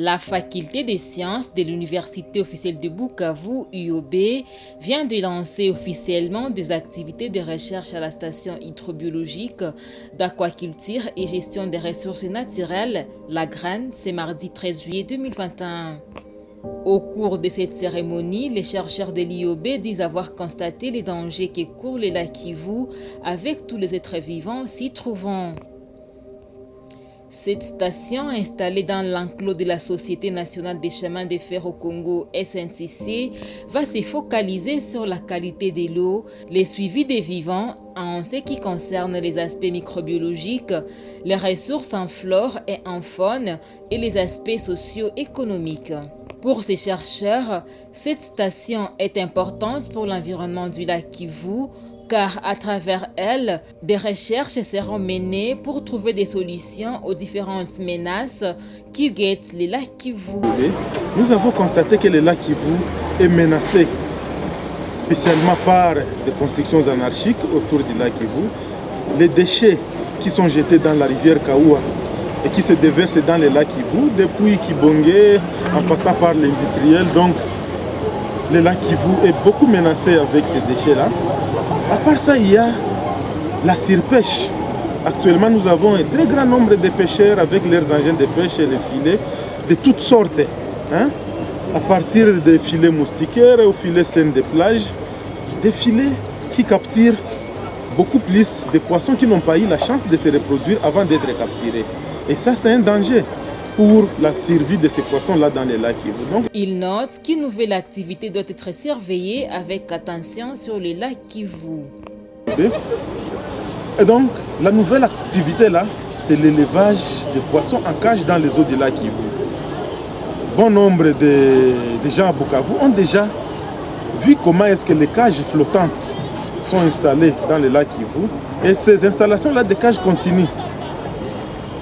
La faculté des sciences de l'Université officielle de Bukavu, UOB, vient de lancer officiellement des activités de recherche à la station hydrobiologique d'aquaculture et gestion des ressources naturelles, la GRAN, ce mardi 13 juillet 2021. Au cours de cette cérémonie, les chercheurs de l'IOB disent avoir constaté les dangers que court le lac Kivu avec tous les êtres vivants s'y trouvant. Cette station, installée dans l'enclos de la Société nationale des chemins de fer au Congo, SNCC, va se focaliser sur la qualité de l'eau, le suivi des vivants en ce qui concerne les aspects microbiologiques, les ressources en flore et en faune et les aspects socio-économiques. Pour ces chercheurs, cette station est importante pour l'environnement du lac Kivu, car à travers elle, des recherches seront menées pour trouver des solutions aux différentes menaces qui guettent les lacs Kivu. Nous avons constaté que le lac Kivu est menacé, spécialement par des constructions anarchiques autour du lac Kivu. Les déchets qui sont jetés dans la rivière Kaoua et qui se déversent dans le lac Kivu, depuis Kibongé, en passant par l'industriel. Donc, le lac Kivu est beaucoup menacé avec ces déchets-là. À part ça, il y a la surpêche. Actuellement, nous avons un très grand nombre de pêcheurs avec leurs engins de pêche et les filets de toutes sortes. À partir des filets moustiquaires aux filets saines de plage, des filets qui capturent beaucoup plus de poissons qui n'ont pas eu la chance de se reproduire avant d'être capturés. Et ça, c'est un danger pour la survie de ces poissons-là dans les lacs Kivu. Il note qu'une nouvelle activité doit être surveillée avec attention sur les lacs Kivu. Et donc, la nouvelle activité-là, c'est l'élevage de poissons en cage dans les eaux du lac Kivu. Bon nombre de gens à Bukavu ont déjà vu comment est-ce que les cages flottantes sont installées dans le lac Kivu. Et ces installations-là de cages continuent.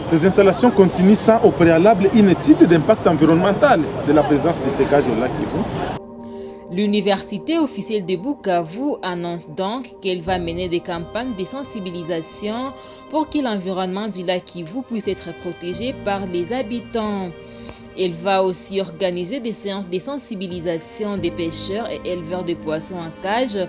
Ces installations continuent sans au préalable une étude d'impact environnemental de la présence de ces cages au lac Kivu. L'Université officielle de Bukavu annonce donc qu'elle va mener des campagnes de sensibilisation pour que l'environnement du lac Kivu puisse être protégé par les habitants. Elle va aussi organiser des séances de sensibilisation des pêcheurs et éleveurs de poissons en cage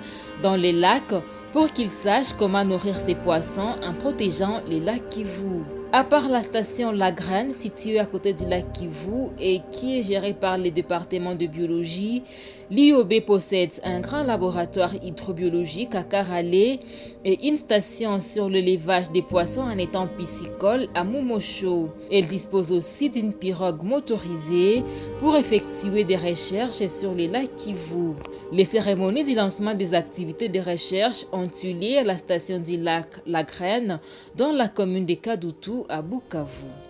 dans les lacs pour qu'ils sachent comment nourrir ces poissons en protégeant les lacs Kivu. À part la station La Graine, située à côté du lac Kivu et qui est gérée par le département de biologie, l'IOB possède un grand laboratoire hydrobiologique à Karale et une station sur le levage des poissons en étang piscicole à Mumosho. Elle dispose aussi d'une pirogue motorisée pour effectuer des recherches sur les lacs Kivu. Les cérémonies du lancement des activités de recherche ont eu lieu à la station du lac La Graine dans la commune de Kadutu à Bukavu.